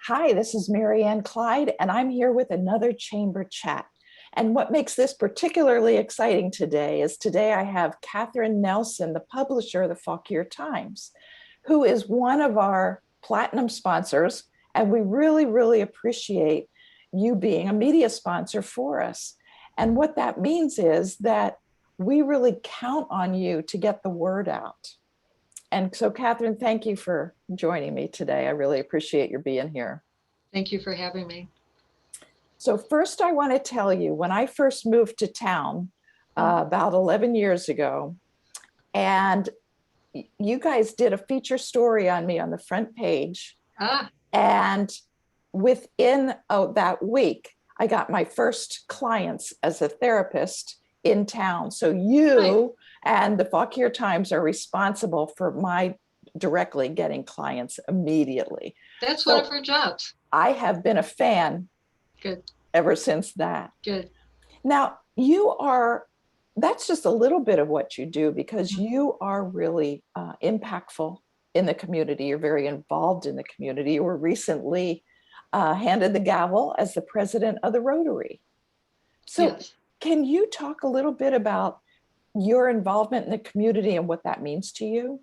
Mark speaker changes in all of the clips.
Speaker 1: Hi, this is Mary Ann Clyde, and I'm here with another chamber chat. And what makes this particularly exciting today I have Catherine Nelson, the publisher of the Fauquier Times, who is one of our platinum sponsors. And we really, really appreciate you being a media sponsor for us. And what that means is that we really count on you to get the word out. And so, Catherine, thank you for joining me today. I really appreciate your being here.
Speaker 2: Thank you for having me.
Speaker 1: So, first, I want to tell you when I first moved to town about 11 years ago, and you guys did a feature story on me on the front page. And within that week, I got my first clients as a therapist in town. So, you and the Fauquier Times are responsible for my directly getting clients immediately.
Speaker 2: That's one of our jobs.
Speaker 1: I have been a fan ever since that.
Speaker 2: Good.
Speaker 1: Now, that's just a little bit of what you do because you are really impactful in the community. You're very involved in the community. You were recently handed the gavel as the president of the Rotary. So can you talk a little bit about your involvement in the community and what that means to you?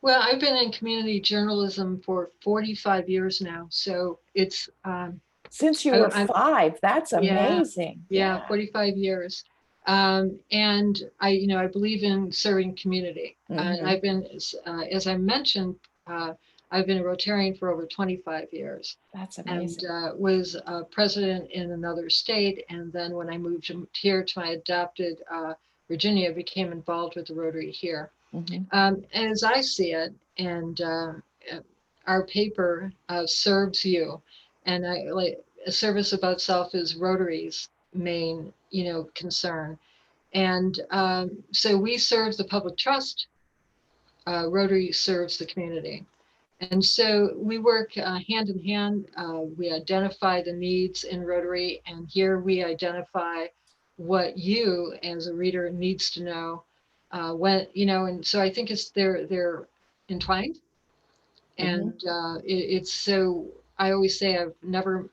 Speaker 2: Well, I've been in community journalism for 45 years now. So it's...
Speaker 1: Since you were 5, that's amazing.
Speaker 2: Yeah, 45 years. And I believe in serving community. And I've been, as I mentioned, I've been a Rotarian for over 25 years.
Speaker 1: That's amazing.
Speaker 2: And was president in another state. And then when I moved here to my adopted Virginia, I became involved with the Rotary here. As I see it, and our paper serves you. And a service about self is Rotary's main, concern. And so we serve the public trust. Rotary serves the community. And so we work hand in hand. We identify the needs in Rotary, and here we identify what you as a reader needs to know when, and so I think they're entwined. And it's so, I always say I've never,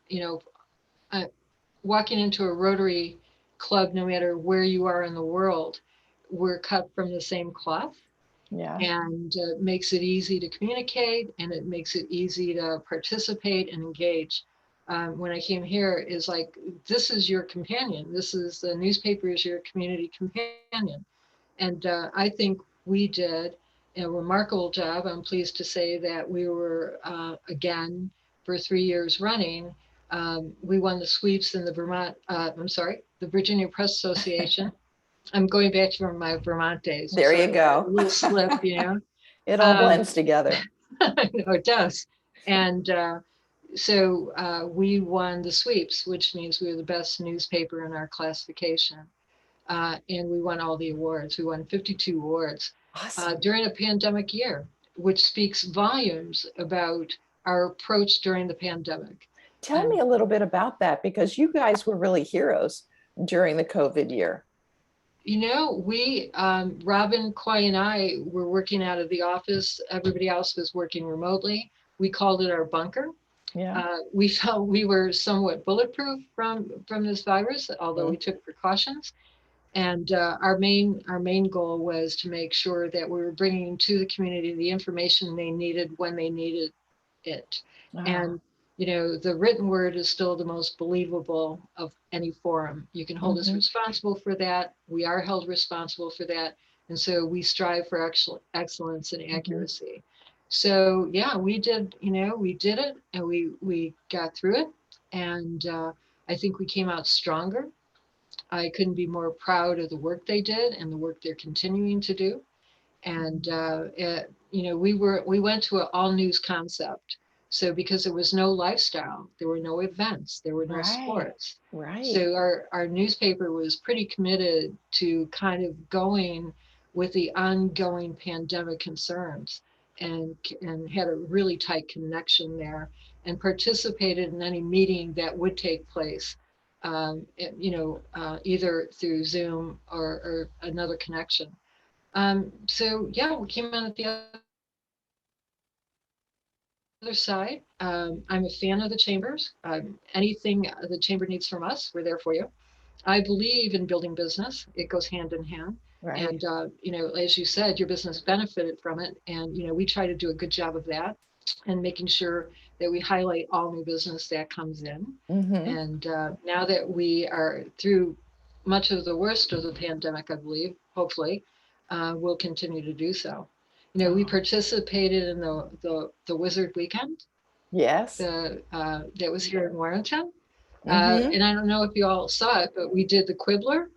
Speaker 2: walking into a Rotary club, no matter where you are in the world, we're cut from the same cloth.
Speaker 1: Yeah.
Speaker 2: And it makes it easy to communicate, and it makes it easy to participate and engage. When I came here, is like, this is your companion. This is the newspaper is your community companion. And I think we did a remarkable job. I'm pleased to say that we were, again, for 3 years running, we won the sweeps in the the Virginia Press Association. I'm going back to my Vermont days.
Speaker 1: There you go.
Speaker 2: A little slip,
Speaker 1: It all blends together.
Speaker 2: I know it does. And so we won the sweeps, which means we were the best newspaper in our classification. And we won all the awards. We won 52 awards during a pandemic year, which speaks volumes about our approach during the pandemic.
Speaker 1: Tell me a little bit about that, because you guys were really heroes during the COVID year.
Speaker 2: We, Robin, Coy, and I were working out of the office. Everybody else was working remotely. We called it our bunker.
Speaker 1: Yeah.
Speaker 2: We felt we were somewhat bulletproof from this virus, although we took precautions. And our main goal was to make sure that we were bringing to the community the information they needed when they needed it. And the written word is still the most believable of any forum. You can hold us responsible for that. We are held responsible for that. And so we strive for excellence and accuracy. So yeah, we did it, and we got through it. And I think we came out stronger. I couldn't be more proud of the work they did and the work they're continuing to do. And we went to an all news concept. So because there was no lifestyle, there were no events, there were no sports.
Speaker 1: Right.
Speaker 2: So our newspaper was pretty committed to kind of going with the ongoing pandemic concerns, and had a really tight connection there, and participated in any meeting that would take place, either through Zoom or another connection. So yeah, we came out at the other other side, I'm a fan of the chambers. Anything the chamber needs from us, we're there for you. I believe in building business. It goes hand in hand.
Speaker 1: Right.
Speaker 2: And, as you said, your business benefited from it. And, we try to do a good job of that and making sure that we highlight all new business that comes in.
Speaker 1: Mm-hmm.
Speaker 2: And now that we are through much of the worst of the pandemic, I believe, hopefully, we'll continue to do so. We
Speaker 1: Oh,
Speaker 2: participated in the Wizard Weekend
Speaker 1: yes.
Speaker 2: that was here in Warrenton.
Speaker 1: Mm-hmm.
Speaker 2: And I don't know if you all saw it, but we did the Quibbler.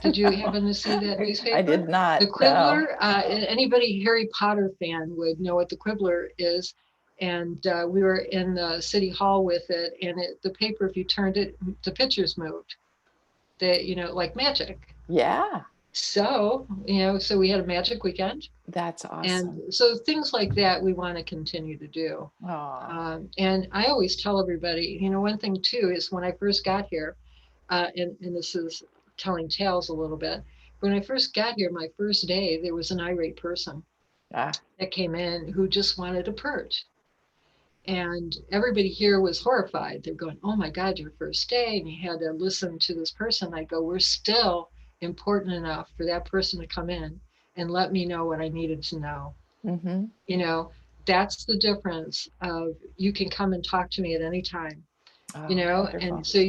Speaker 2: Did you happen to see that
Speaker 1: I
Speaker 2: newspaper?
Speaker 1: did not.
Speaker 2: The
Speaker 1: No.
Speaker 2: Quibbler, anybody Harry Potter fan would know what the Quibbler is. And we were in the city hall with it, and the paper, if you turned it, the pictures moved. Like magic.
Speaker 1: Yeah,
Speaker 2: So we had a magic weekend.
Speaker 1: that's
Speaker 2: And
Speaker 1: awesome.
Speaker 2: so things like that we want to continue to do.
Speaker 1: Oh,
Speaker 2: And I always tell everybody, one thing too is when I first got here, and this is telling tales a little bit. When I first got here, my first day, there was an irate person
Speaker 1: ah,
Speaker 2: that came in who just wanted a perch. And everybody here was horrified. They're going, "Oh my God, your first day." And you had to listen to this person. I go, "We're still important enough for that person to come in and let me know what I needed to know."
Speaker 1: mm-hmm.
Speaker 2: You know, that's the difference of you can come and talk to me at any time,
Speaker 1: Oh,
Speaker 2: and
Speaker 1: wonderful.
Speaker 2: so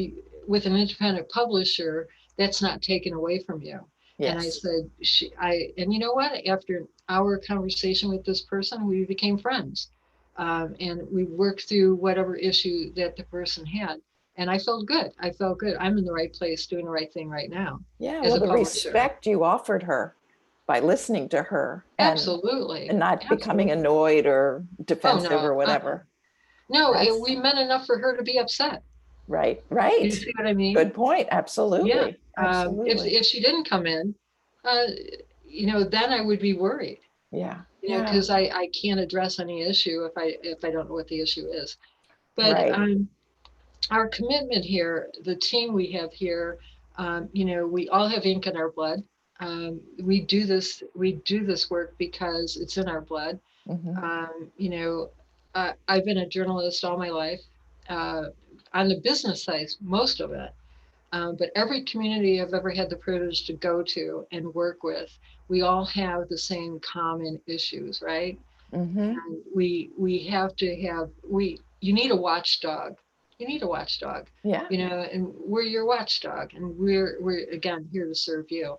Speaker 2: with an independent publisher, that's not taken away from you. And I
Speaker 1: Yes.
Speaker 2: said, and you know what? After our conversation with this person, we became friends. And we worked through whatever issue that the person had. And I felt good. I felt good. I'm in the right place doing the right thing right now
Speaker 1: Yeah,
Speaker 2: as
Speaker 1: well,
Speaker 2: a
Speaker 1: the
Speaker 2: publisher.
Speaker 1: respect you offered her by listening to her and
Speaker 2: Absolutely.
Speaker 1: not becoming
Speaker 2: Absolutely.
Speaker 1: annoyed or
Speaker 2: Oh,
Speaker 1: defensive
Speaker 2: no.
Speaker 1: or whatever.
Speaker 2: No,
Speaker 1: That's
Speaker 2: we meant enough for her to be upset.
Speaker 1: right,
Speaker 2: You
Speaker 1: right.
Speaker 2: see what I mean?
Speaker 1: Good point.
Speaker 2: Yeah.
Speaker 1: Absolutely. Absolutely.
Speaker 2: If she didn't come in, uh, then I would be worried.
Speaker 1: Yeah. Yeah.
Speaker 2: Because I can't address any issue if I don't know what the issue is. But
Speaker 1: Right.
Speaker 2: our commitment here, the team we have here, we all have ink in our blood. We do this work because it's in our blood.
Speaker 1: Mm-hmm.
Speaker 2: I've been a journalist all my life, uh, on the business side, most of it. But every community I've ever had the privilege to go to and work with, we all have the same common issues, right?
Speaker 1: Mm-hmm.
Speaker 2: And we have to have you need a watchdog. You need a watchdog,
Speaker 1: Yeah.
Speaker 2: and we're your watchdog, and we're again here to serve you.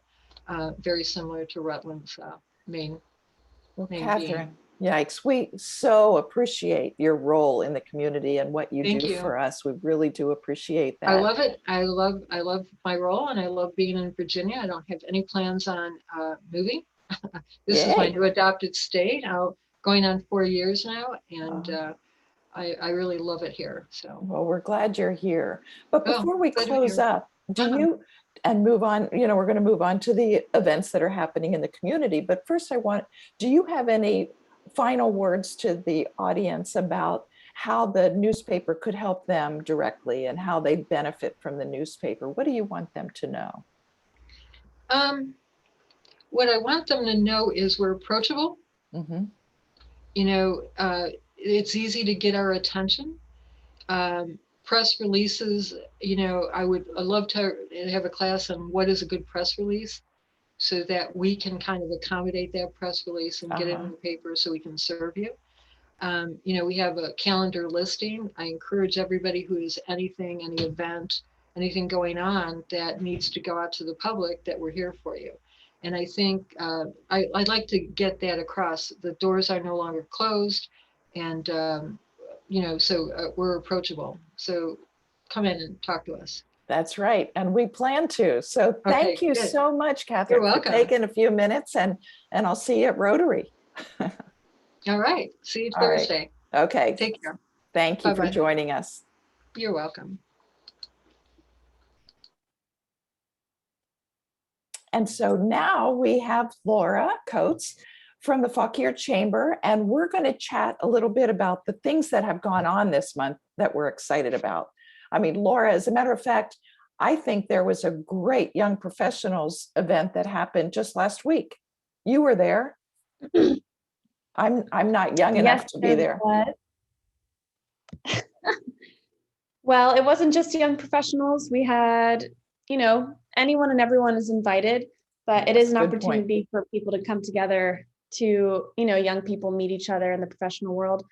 Speaker 2: Very similar to Rutland's main
Speaker 1: Well,
Speaker 2: main being.
Speaker 1: Catherine, yikes, we so appreciate your role in the community and what you
Speaker 2: Thank
Speaker 1: do
Speaker 2: you.
Speaker 1: for us. We really do appreciate
Speaker 2: I
Speaker 1: that.
Speaker 2: love it. I love my role, and I love being in Virginia. I don't have any plans on moving. This is my
Speaker 1: Yay.
Speaker 2: new adopted state. Going on 4 years now, and
Speaker 1: Uh,
Speaker 2: I really love it here. So,
Speaker 1: well, we're glad you're here. But
Speaker 2: oh,
Speaker 1: before we
Speaker 2: glad to be
Speaker 1: close
Speaker 2: here.
Speaker 1: up, do
Speaker 2: Uh-huh.
Speaker 1: you and move on, we're going to move on to the events that are happening in the community. But first, do you have any final words to the audience about how the newspaper could help them directly and how they benefit from the newspaper? What do you want them to know?
Speaker 2: Um, what I want them to know is we're approachable.
Speaker 1: Mm-hmm.
Speaker 2: You know, it's easy to get our attention. Press releases, I'd love to have a class on what is a good press release so that we can kind of accommodate that press release and get it in
Speaker 1: Uh-huh.
Speaker 2: the paper so we can serve you. We have a calendar listing. I encourage everybody who has anything, any event, anything going on that needs to go out to the public that we're here for you. And I think I'd like to get that across. The doors are no longer closed, and so we're approachable. So come in and talk to us.
Speaker 1: That's right. And we plan to. So thank
Speaker 2: Okay,
Speaker 1: you
Speaker 2: good.
Speaker 1: so much,
Speaker 2: You're
Speaker 1: Catherine, for
Speaker 2: welcome.
Speaker 1: taking a few minutes and I'll see you at Rotary.
Speaker 2: All right. See you
Speaker 1: All right.
Speaker 2: Thursday.
Speaker 1: Okay.
Speaker 2: Take care.
Speaker 1: Thank you
Speaker 2: Bye
Speaker 1: for
Speaker 2: bye.
Speaker 1: joining us.
Speaker 2: You're welcome.
Speaker 1: And so now we have Laura Coates from the Fauquier Chamber, and we're going to chat a little bit about the things that have gone on this month that we're excited about. I mean, Laura, as a matter of fact, I think there was a great young professionals event that happened just last week. You were there. I'm not young
Speaker 3: Yes,
Speaker 1: enough to be
Speaker 3: there
Speaker 1: there.
Speaker 3: was. Well, it wasn't just young professionals. We had, anyone and everyone is invited, but it
Speaker 1: Yes,
Speaker 3: is an
Speaker 1: good point.
Speaker 3: opportunity for people to come together to, young people meet each other in the professional world.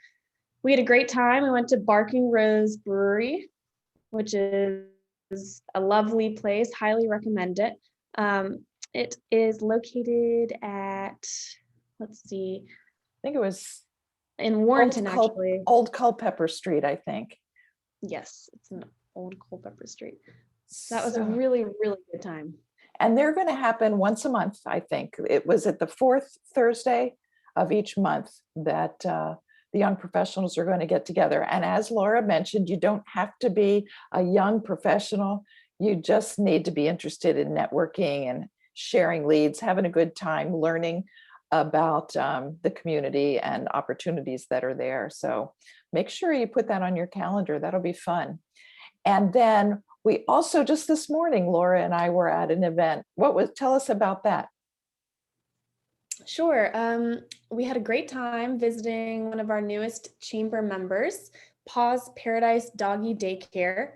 Speaker 3: We had a great time. We went to Barking Rose Brewery, which is a lovely place. Highly recommend it. It is located at, let's see,
Speaker 1: I think it was
Speaker 3: in Warrenton, actually.
Speaker 1: Old Culpeper Street, I think.
Speaker 3: Yes, it's an old Culpeper Street. That was a
Speaker 1: So,
Speaker 3: really, really good time.
Speaker 1: and they're going to happen once a month, I think. It was at the fourth Thursday of each month that the young professionals are going to get together. And as Laura mentioned, you don't have to be a young professional. You just need to be interested in networking and sharing leads, having a good time, learning about the community and opportunities that are there. So make sure you put that on your calendar. That'll be fun. And then we also, just this morning, Laura and I were at an event. Tell us about that.
Speaker 3: Sure. We had a great time visiting one of our newest chamber members, Paws Paradise Doggy Daycare.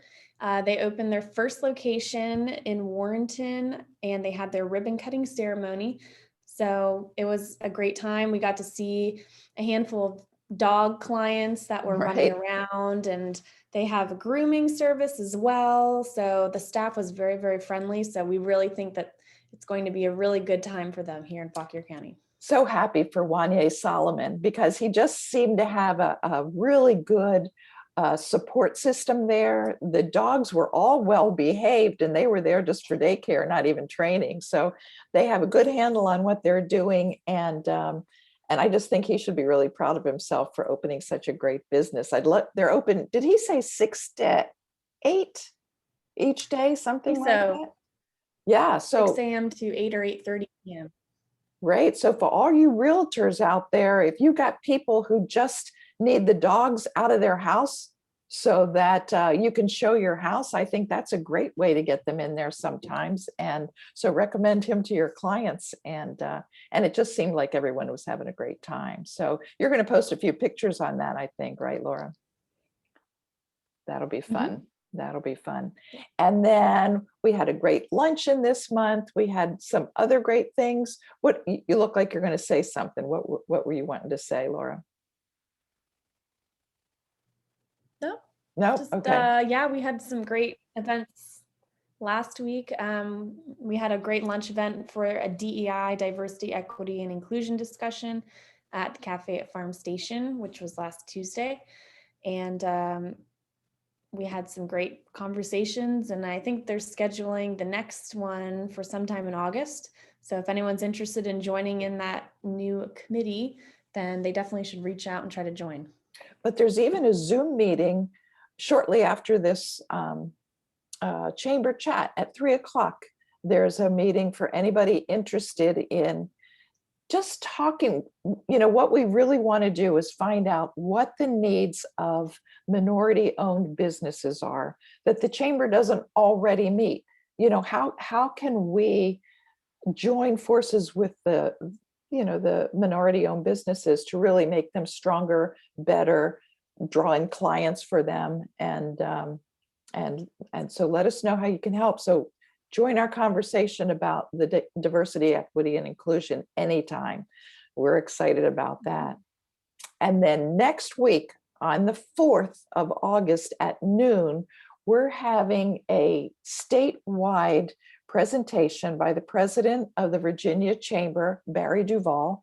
Speaker 3: They opened their first location in Warrenton and they had their ribbon cutting ceremony. So it was a great time. We got to see a handful of dog clients that were running around, and they have a grooming service as well. So the staff was very, very friendly. So we really think that it's going to be a really good time for them here in Fauquier County.
Speaker 1: So happy for Wanye Solomon because he just seemed to have a really good support system there. The dogs were all well behaved and they were there just for daycare, not even training. So they have a good handle on what they're doing. And I just think he should be really proud of himself for opening such a great business. They're open. Did he say 6 to 8 each day, something like that? Yeah. So
Speaker 3: 6 a.m. to 8 or 8:30 p.m.
Speaker 1: Right. So for all you realtors out there, if you got people who just need the dogs out of their house so that you can show your house, I think that's a great way to get them in there sometimes. And so recommend him to your clients. And it just seemed like everyone was having a great time. So you're going to post a few pictures on that, I think, right, Laura? That'll be fun. Mm-hmm. That'll be fun. And then we had a great luncheon this month. We had some other great things. What, you look like you're going to say something. What were you wanting to say, Laura? No. Okay.
Speaker 3: Yeah, we had some great events last week. We had a great lunch event for a DEI, diversity, equity, and inclusion discussion at the cafe at Farm Station, which was last Tuesday. And we had some great conversations, and I think they're scheduling the next one for sometime in August. So if anyone's interested in joining in that new committee, then they definitely should reach out and try to join.
Speaker 1: But there's even a Zoom meeting shortly after this chamber chat at 3:00. There's a meeting for anybody interested in just talking. What we really want to do is find out what the needs of minority-owned businesses are that the chamber doesn't already meet. How can we join forces with the minority-owned businesses to really make them stronger, better, draw in clients for them, and so let us know how you can help. So join our conversation about the diversity, equity, and inclusion anytime. We're excited about that. And then next week, on the 4th of August at noon, we're having a statewide presentation by the president of the Virginia Chamber, Barry Duvall.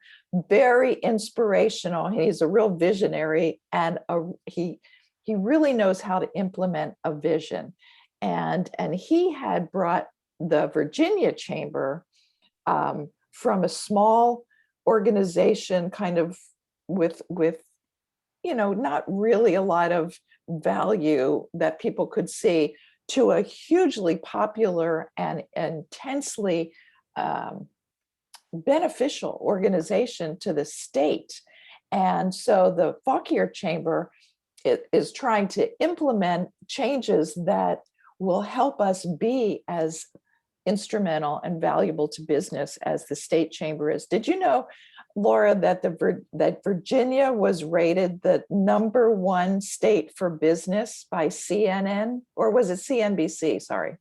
Speaker 1: Very inspirational. He's a real visionary, and he really knows how to implement a vision. And he had brought the Virginia Chamber from a small organization, kind of with not really a lot of value that people could see, to a hugely popular and intensely beneficial organization to the state. And so the Fauquier Chamber is trying to implement changes that will help us be as instrumental and valuable to business as the state chamber is. Did you know Laura, that that Virginia was rated the #1 state for business by CNN, or was it CNBC? Sorry.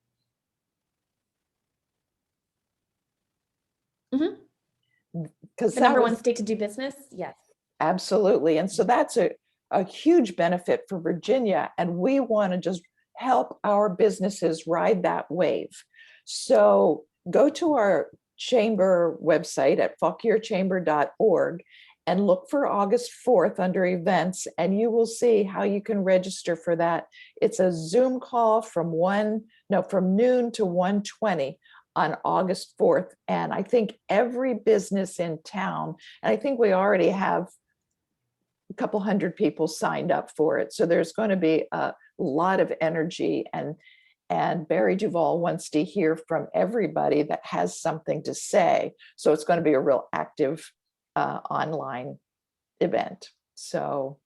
Speaker 1: Because
Speaker 3: The
Speaker 1: that
Speaker 3: number one
Speaker 1: was
Speaker 3: state to do business? Yes.
Speaker 1: absolutely. And so that's a huge benefit for Virginia. And we want to just help our businesses ride that wave. So go to our chamber website at faukierchamber.org and look for August 4th under events, and you will see how you can register for that. It's a Zoom call from noon to 1:20 on August 4th. And I think every business in town, and I think we already have a couple hundred people signed up for it. So there's going to be a lot of energy, and Barry Duvall wants to hear from everybody that has something to say. So it's going to be a real active online event. So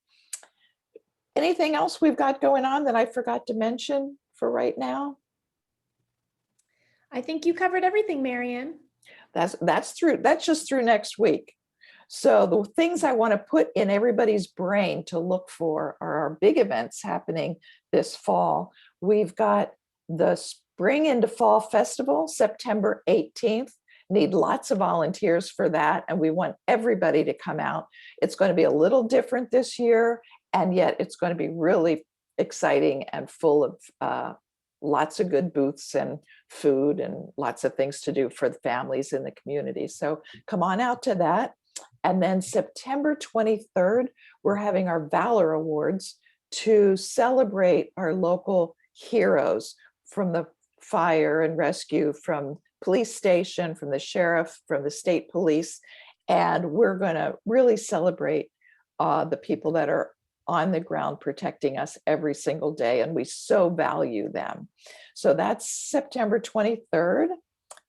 Speaker 1: anything else we've got going on that I forgot to mention for right now?
Speaker 3: I think you covered everything, Marianne.
Speaker 1: That's just through next week. So the things I want to put in everybody's brain to look for are our big events happening this fall. We've got the Spring into Fall Festival, September 18th. Need lots of volunteers for that, and we want everybody to come out. It's going to be a little different this year, and yet it's going to be really exciting and full of lots of good booths and food and lots of things to do for the families in the community. So come on out to that. And then September 23rd, we're having our Valor Awards to celebrate our local heroes from the fire and rescue, from police station, from the sheriff, from the state police. And we're going to really celebrate the people that are on the ground protecting us every single day. And we so value them. So that's September 23rd.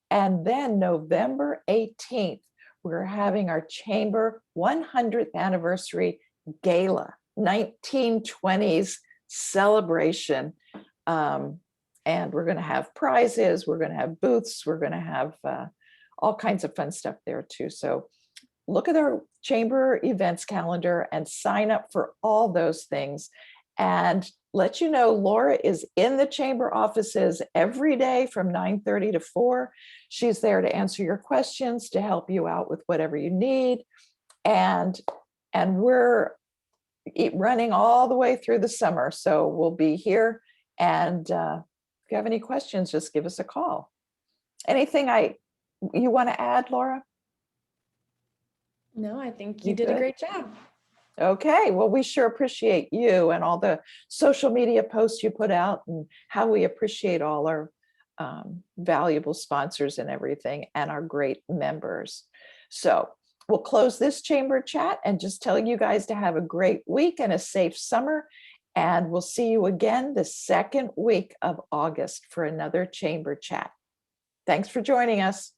Speaker 1: And then November 18th, we're having our Chamber 100th anniversary gala, 1920s celebration. And we're going to have prizes, we're going to have booths, we're going to have all kinds of fun stuff there too. So look at our chamber events calendar and sign up for all those things. And let you know, Laura is in the chamber offices every day from 9:30 to 4. She's there to answer your questions, to help you out with whatever you need. And we're running all the way through the summer. So we'll be here. And if you have any questions, just give us a call. Anything you want to add, Laura?
Speaker 3: No, I think you
Speaker 1: You
Speaker 3: did
Speaker 1: good?
Speaker 3: a great job.
Speaker 1: Okay, well, we sure appreciate you and all the social media posts you put out, and how we appreciate all our valuable sponsors and everything, and our great members. So we'll close this chamber chat and just tell you guys to have a great week and a safe summer. And we'll see you again the second week of August for another chamber chat. Thanks for joining us.